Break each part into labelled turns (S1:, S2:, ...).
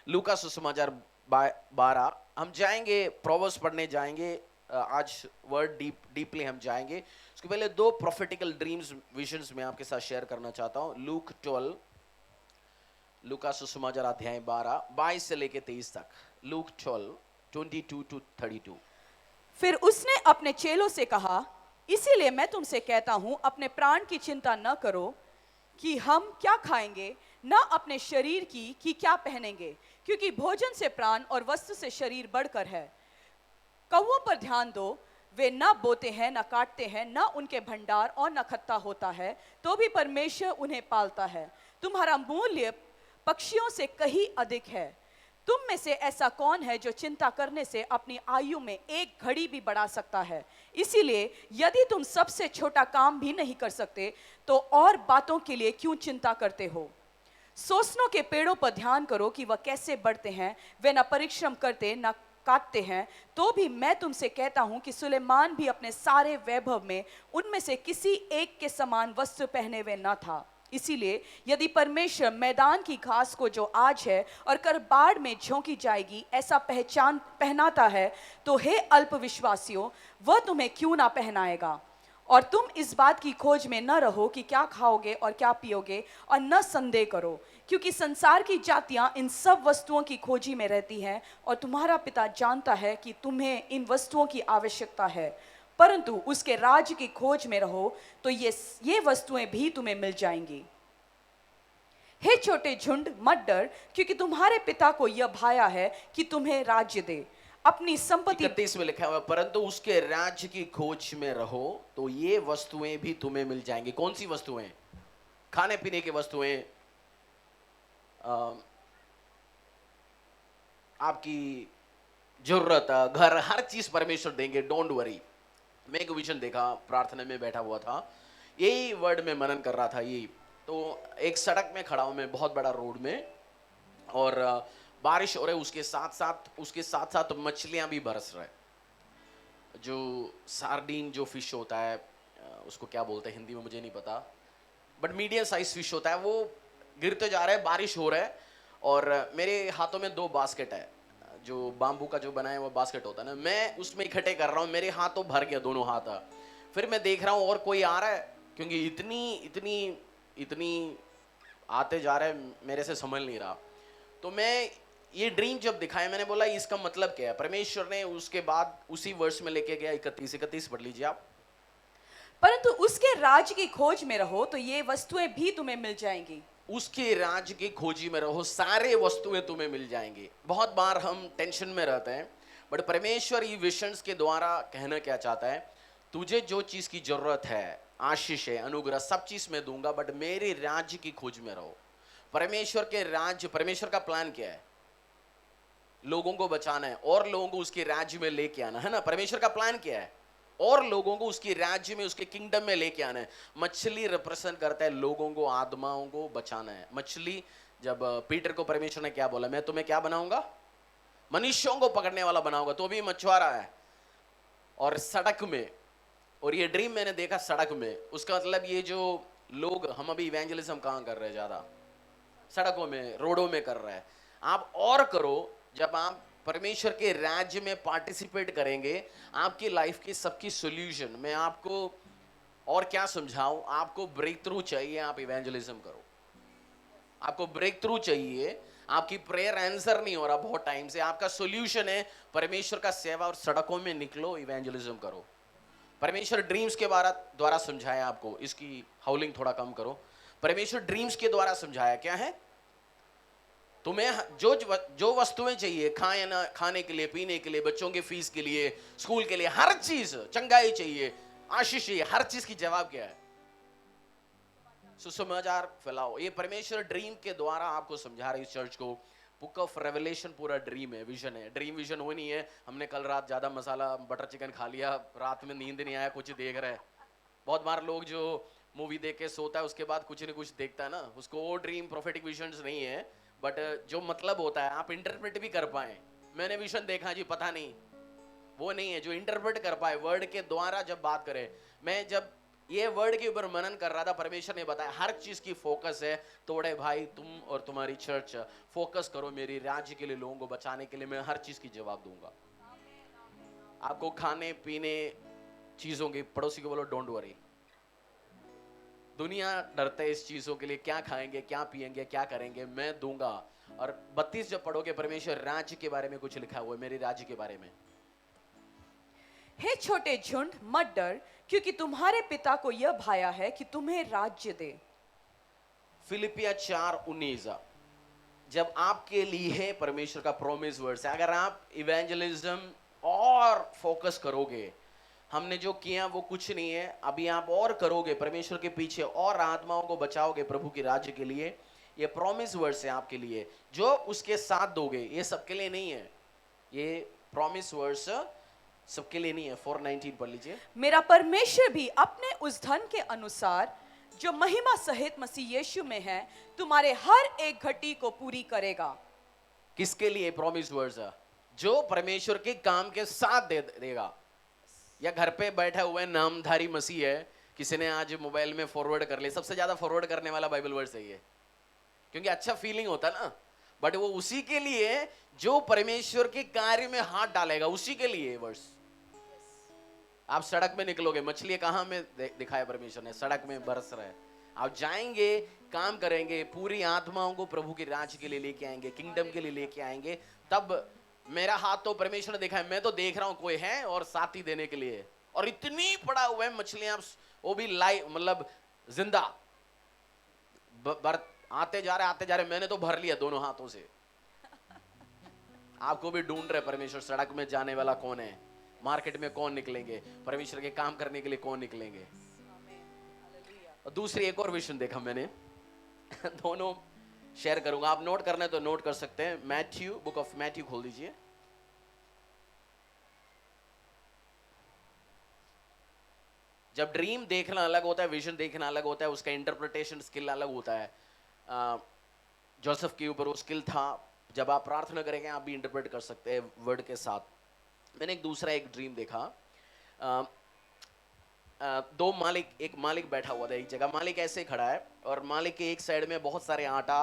S1: लूका सुसमाचार 12 हम जाएंगे, प्रोवर्ब्स पढ़ने जाएंगे। आज वर्ड डीपली हम जाएंगे। उसके पहले दो प्रोफेटिकल ड्रीम्स विजन्स में आपके साथ शेयर करना चाहता हूं। लूका सुसमाचार अध्याय 12 22 से लेके 23 तक। Look 12 22 to 32।
S2: फिर उसने अपने चेलों से कहा, इसीलिए मैं तुमसे कहता हूं, अपने प्राण की चिंता न करो कि हम क्या खाएंगे, न अपने शरीर की कि क्या पहनेंगे, क्योंकि भोजन से प्राण और वस्त्र से शरीर बढ़कर है। कौवों पर ध्यान दो, वे न बोते हैं, न काटते हैं, न उनके भंडार और न खत्ता होता है, तो भी परमेश्वर उन्हें पालता है। तुम्हारा मूल्य पक्षियों से कहीं अधिक है। तुम में से ऐसा कौन है जो चिंता करने से अपनी आयु में एक घड़ी भी बढ़ा सकता है? इसीलिए यदि तुम सबसे छोटा काम भी नहीं कर सकते, तो और बातों के लिए क्यों चिंता करते हो? सोसनों के पेड़ों पर ध्यान करो कि वह कैसे बढ़ते हैं। वे न परिश्रम करते, न काटते हैं। तो भी मैं तुमसे कहता हूं कि सुलेमान भी अपने सारे वैभव में उनमें से किसी एक के समान वस्त्र पहने हुए न था। इसीलिए यदि परमेश्वर मैदान की घास को जो आज है और कल बाढ़ में झोंकी जाएगी ऐसा पहचान पहनाता है, तो हे अल्पविश्वासियों, वह तुम्हें क्यों ना पहनाएगा? और तुम इस बात की खोज में न रहो कि क्या खाओगे और क्या पियोगे, और न संदेह करो, क्योंकि संसार की जातियां इन सब वस्तुओं की खोजी में रहती हैं, और तुम्हारा पिता जानता है कि तुम्हें इन वस्तुओं की आवश्यकता है। परंतु उसके राज्य की खोज में रहो, तो ये वस्तुएं भी तुम्हें मिल जाएंगी। हे छोटे झुंड, मत डर, क्योंकि तुम्हारे पिता को यह भाया है कि तुम्हें राज्य दे। अपनी संपत्ति
S1: 31 में लिखा हुआ है, परंतु उसके राज्य की खोज में रहो तो ये वस्तुएं भी तुम्हें मिल जाएंगी। कौन सी वस्तुएं? खाने पीने की वस्तुएं, आपकी जरूरत, घर, हर चीज परमेश्वर देंगे। Don't worry. मैं एक विजन देखा, प्रार्थना में बैठा हुआ था, यही वर्ड में मनन कर रहा था। यही तो एक सड़क में खड़ा हूं मैं, बहुत बड़ा रोड में, और बारिश हो रही है। उसके साथ साथ मछलियां भी बरस रहे। जो सार्डीन जो फिश होता है, उसको क्या बोलते हैं हिंदी में मुझे नहीं पता, बट मीडियम साइज फिश होता है, वो गिरते जा रहे हैं, बारिश हो रहा है। और मेरे हाथों में दो बास्केट है, जो बाम्बू का जो बना है वो बास्केट होता है ना, मैं उसमें इकट्ठे कर रहा हूँ। मेरे हाथ तो भर गया, दोनों हाथ। फिर मैं देख रहा हूँ और कोई आ रहा है, क्योंकि इतनी इतनी इतनी आते जा रहे हैं, मेरे से संभल नहीं रहा। तो मैं ये ड्रीम जब दिखाया, मैंने बोला इसका मतलब क्या है। परमेश्वर ने उसके बाद उसी वर्ष में लेके गया, 31 पढ़ लीजिए आप।
S2: परंतु उसके राज्य की खोज में रहो, तो ये वस्तुएं भी तुम्हें मिल जाएंगी।
S1: उसके राज्य की खोजी में रहो, सारे वस्तुएं तुम्हें मिल जाएंगी। बहुत बार हम टेंशन में रहते हैं, बट परमेश्वर ये विजन्स के द्वारा कहना क्या चाहता है, तुझे जो चीज की जरूरत है, आशीष है, अनुग्रह, सब चीज मैं दूंगा, बट मेरे राज्य की खोज में रहो। परमेश्वर के राज्य, परमेश्वर का प्लान क्या है? लोगों को बचाना है और लोगों को उसके राज्य में लेके आना है ना। परमेश्वर का प्लान क्या है? और लोगों को उसके राज्य में, उसके किंगडम में लेके आना है। मछली रिप्रेजेंट करता है लोगों को, आत्माओं को बचाना है। मछली, जब पीटर को परमेश्वर ने क्या बोला, मैं तुम्हें क्या बनाऊंगा? मनुष्यों को पकड़ने वाला बनाऊंगा, तो भी मछुआरा है और सड़क में। और ये ड्रीम मैंने देखा सड़क में, उसका मतलब ये जो लोग, हम अभी इवेंजलिज्म कहां कर रहे हैं? ज्यादा सड़कों में, रोडों में कर रहे हैं। आप और करो, जब आप परमेश्वर के राज्य में पार्टिसिपेट करेंगे, आपकी लाइफ की सबकी सॉल्यूशन। मैं आपको और क्या समझाऊं, आपको ब्रेक थ्रू चाहिए, आप इवेंजलिज्म करो। आपको ब्रेक थ्रू चाहिए, आपकी प्रेयर आंसर नहीं हो रहा बहुत टाइम से, आपका सॉल्यूशन है परमेश्वर का सेवा, और सड़कों में निकलो, इवेंजलिज्म करो। परमेश्वर ड्रीम्स के द्वारा समझाया आपको, इसकी हाउलिंग थोड़ा कम करो। परमेश्वर ड्रीम्स के द्वारा समझाया क्या है, तुम्हें जो जो वस्तुएं चाहिए, खाने के लिए, पीने के लिए, बच्चों के फीस के लिए, स्कूल के लिए, हर चीज, चंगाई चाहिए, आशीष चाहिए, हर चीज की जवाब क्या है? सुसमाचार फैलाओ। ये परमेश्वर ड्रीम के द्वारा आपको समझा रही चर्च को। बुक ऑफ रेवलेशन पूरा ड्रीम है, विजन है। ड्रीम विजन वो नहीं है हमने कल रात ज्यादा मसाला बटर चिकन खा लिया, रात में नींद नहीं आया, कुछ देख रहे हैं। बहुत बार लोग जो मूवी देख के सोता है, उसके बाद कुछ न कुछ देखता है ना, उसको वो ड्रीम प्रोफेटिक विजन्स नहीं है। बट जो मतलब होता है, आप इंटरप्रेट भी कर पाए। मैंने विजन देखा जी, पता नहीं, वो नहीं है। जो इंटरप्रेट कर पाए, वर्ड के द्वारा जब बात करें, मैं जब ये वर्ड के ऊपर मनन कर रहा था, परमेश्वर ने बताया हर चीज की फोकस है, तोड़े भाई तुम और तुम्हारी चर्च फोकस करो मेरी राज्य के लिए, लोगों को बचाने के लिए मैं हर चीज की जवाब दूंगा। आपको खाने पीने चीजों की, पड़ोसी को बोलो डोंट वरी। दुनिया डरते है इस चीजों के लिए, क्या खाएंगे क्या पिएंगे क्या करेंगे, मैं दूंगा। और 32 जब पढ़ोगे, परमेश्वर राज्य के बारे में कुछ लिखा हुआ है, मेरे राज्य के बारे में।
S2: हे छोटे झुंड मत डर, क्योंकि तुम्हारे पिता को यह भाया है कि तुम्हें राज्य दे।
S1: फिलिपिया 4:19 जब आपके लिए परमेश्वर का प्रॉमिस वर्ड्स है, अगर आप इवेंजलिज्म और फोकस करोगे, हमने जो किया वो कुछ नहीं है, अभी आप और करोगे परमेश्वर के पीछे और आत्माओं को बचाओगे प्रभु के राज्य के लिए, ये प्रॉमिस वर्ड्स है आपके लिए जो उसके साथ दोगे। ये सबके लिए नहीं है, ये प्रॉमिस वर्ड्स सबके लिए नहीं है। 4:19 पढ़ लीजिए।
S2: मेरा परमेश्वर भी अपने उस धन के अनुसार जो महिमा सहित मसीह यीशु में है, तुम्हारे हर एक घटी को पूरी करेगा।
S1: किसके लिए प्रॉमिस वर्ड्स है? जो परमेश्वर के काम के साथ दे देगा। या घर पे बैठा हुआ है नामधारी मसीह है, किसी ने आज मोबाइल में फॉरवर्ड कर लिया, सबसे ज्यादा फॉरवर्ड करने वाला बाइबल वर्ड है ये, क्योंकि अच्छा फीलिंग होता है ना। बट वो उसी के लिए जो परमेश्वर के कार्य में हाथ डालेगा, उसी के लिए वर्ड्स। आप सड़क में निकलोगे, मछली कहां में दिखाया परमेश्वर ने? सड़क में बरस रहा है। आप जाएंगे, काम करेंगे, पूरी आत्माओं को प्रभु के राज्य के लिए लेके आएंगे, किंगडम के लिए लेके आएंगे, तब मेरा हाथ तो परमेश्वर ने देखा है, मैं तो देख रहा हूं कोई है और साथी देने के लिए। और इतनी पड़ा हुआ है मछलियां, वो भी लाइव, मतलब जिंदा आते जा रहे, मैंने तो भर लिया दोनों हाथों से। आपको भी ढूंढ रहे परमेश्वर, सड़क में जाने वाला कौन है, मार्केट में कौन निकलेंगे, परमेश्वर के काम करने के लिए कौन निकलेंगे। और दूसरी एक और विजन देखा मैंने दोनों शेयर करूंगा, आप नोट करना है तो नोट कर सकते हैं। मैथ्यू, बुक ऑफ मैथ्यू खोल दीजिए। जब ड्रीम देखना अलग होता है, विजन देखना अलग होता है, उसका इंटरप्रिटेशन स्किल अलग होता है। जोसेफ के ऊपर वो स्किल था, जब आप प्रार्थना करेंगे आप भी इंटरप्रेट कर सकते हैं वर्ड के साथ। मैंने एक ड्रीम देखा, दो मालिक, एक मालिक बैठा हुआ था एक जगह, मालिक ऐसे खड़ा है और मालिक के एक साइड में बहुत सारे आटा,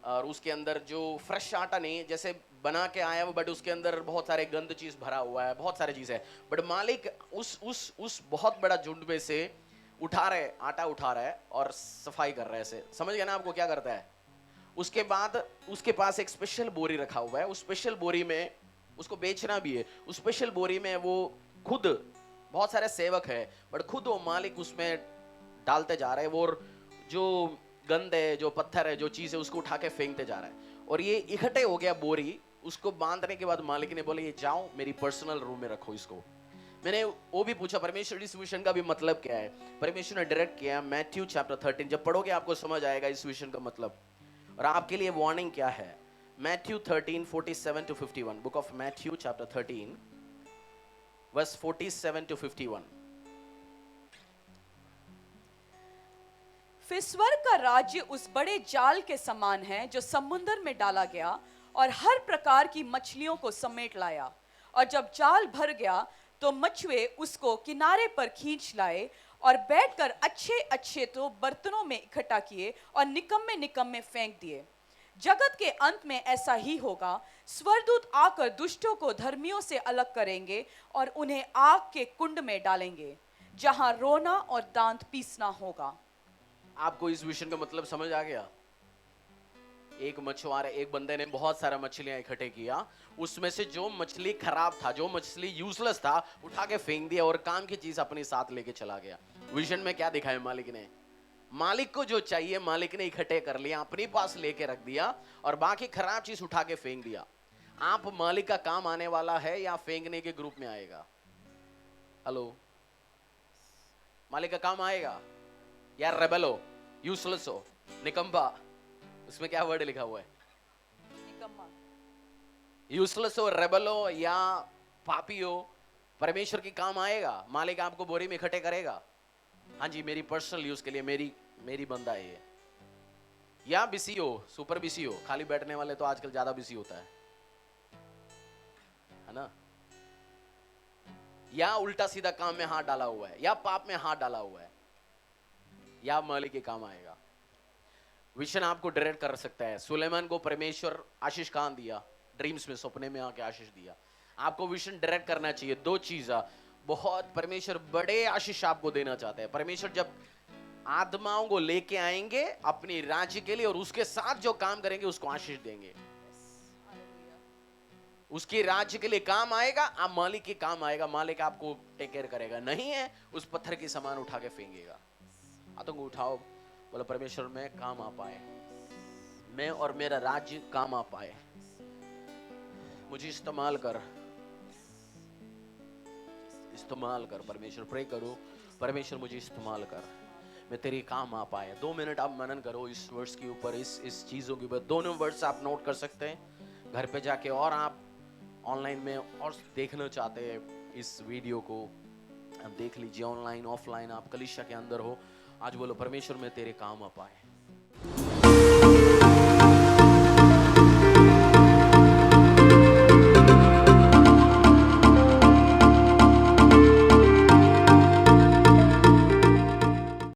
S1: और उसके अंदर जो फ्रेश आटा नहीं, जैसे बना के आया वो, बट उसके अंदर बहुत सारे गंद चीज भरा हुआ है, बहुत सारी चीज है। बट मालिक उस बहुत बड़ा झुंड में से उठा रहे, आटा उठा रहा है और सफाई कर रहा है। ऐसे समझ गया ना आपको क्या करता है? उसके बाद उसके पास एक स्पेशल बोरी रखा हुआ है, उस स्पेशल बोरी में उसको बेचना भी है। उस स्पेशल बोरी में वो खुद, बहुत सारे सेवक है, बट खुद वो मालिक उसमें डालते जा रहे हैं, वो जो गंद है, जो पत्थर है, जो चीज है, उसको उठा के फेंकते जा रहा है। और ये इकट्ठे हो गया बोरी, उसको बांधने के बाद मालिक ने बोले ये जाओ मेरी पर्सनल रूम में रखो इसको। मैंने वो भी पूछा परमेश्वर इस विजन का भी मतलब क्या है? परमेश्वर ने डायरेक्ट किया, मैथ्यू चैप्टर 13 जब पढ़ोगे आपको समझ आएगा इस विजन का मतलब। और आपके लिए वार्निंग क्या है? Matthew 13:47-51, book of Matthew chapter 13 verse 47-51।
S2: फिर स्वर्ग का राज्य उस बड़े जाल के समान है जो समुद्र में डाला गया और हर प्रकार की मछलियों को समेट लाया। और जब जाल भर गया तो मछुए उसको किनारे पर खींच लाए और बैठकर अच्छे अच्छे तो बर्तनों में इकट्ठा किए और निकम्मे निकम्मे फेंक दिए। जगत के अंत में ऐसा ही होगा, स्वर्गदूत आकर दुष्टों को धर्मियों से अलग करेंगे और उन्हें आग के कुंड में डालेंगे, जहां रोना और दांत पीसना होगा।
S1: आपको इस विजन का मतलब समझ आ गया? एक मछुआरे, एक बंदे ने बहुत सारा मछलियां इकट्ठे किया, उसमें से जो मछली खराब था, जो मछली यूजलेस था, उठा के फेंक दिया और काम की चीज अपने साथ लेके चला गया। विजन में क्या दिखाया मालिक ने? मालिक को जो चाहिए मालिक ने इकट्ठे कर लिया, अपने पास लेके रख दिया और बाकी खराब चीज उठा के फेंक दिया। आप मालिक का काम आने वाला है या फेंकने के ग्रुप में आएगा? हेलो, मालिक का काम आएगा या रेबल हो, यूजलेस हो, निकम्बा? उसमें क्या वर्ड लिखा हुआ है?
S2: निकम्मा।
S1: यूजलेस हो, रेबल हो या पापी हो, परमेश्वर की काम आएगा। मालिक आपको बोरी में इकट्ठे करेगा। हाँ जी, मेरी पर्सनल यूज के लिए मेरी बंदा है ये। या बिजी हो, सुपर बिजी हो, खाली बैठने वाले तो आजकल ज्यादा बिजी होता है ना? या उल्टा सीधा काम में हाथ डाला हुआ है, या पाप में हाथ डाला हुआ है, या मालिक के काम आएगा। विजन आपको डायरेक्ट कर सकता है। सुलेमान को परमेश्वर आशीष कहां दिया? ड्रीम्स में, सपने में आके आशीष दिया। आपको विजन डायरेक्ट करना चाहिए। दो चीज बहुत, परमेश्वर बड़े आशीष आपको देना चाहते हैं। परमेश्वर जब आत्माओं को लेके आएंगे अपनी राज्य के लिए, और उसके साथ जो काम करेंगे उसको आशीष देंगे। उसके राज्य के लिए काम आएगा, आप मालिक के काम आएगा, मालिक आपको टेक केयर करेगा। नहीं है उस पत्थर की सामान उठा के फेंकेगा। आतंक उठाओ, बोलो परमेश्वर में काम आ पाए, मैं और मेरा राज्य काम आ पाए, मुझे इस्तेमाल कर, इस्तेमाल कर। परमेश्वर प्रे करो, परमेश्वर मुझे इस्तेमाल कर, मैं तेरे काम आ पाए। 2 मिनट आप मनन करो इस वर्ड्स के ऊपर, इस चीजों के ऊपर। दोनों वर्ड्स आप नोट कर सकते हैं घर पे जाके, और आप ऑनलाइन में और देखना चाहते हैं इस वीडियो को, आप देख लीजिए ऑनलाइन ऑफलाइन। आप कलीसिया के अंदर हो, आज बोलो परमेश्वर में तेरे काम आ पाए।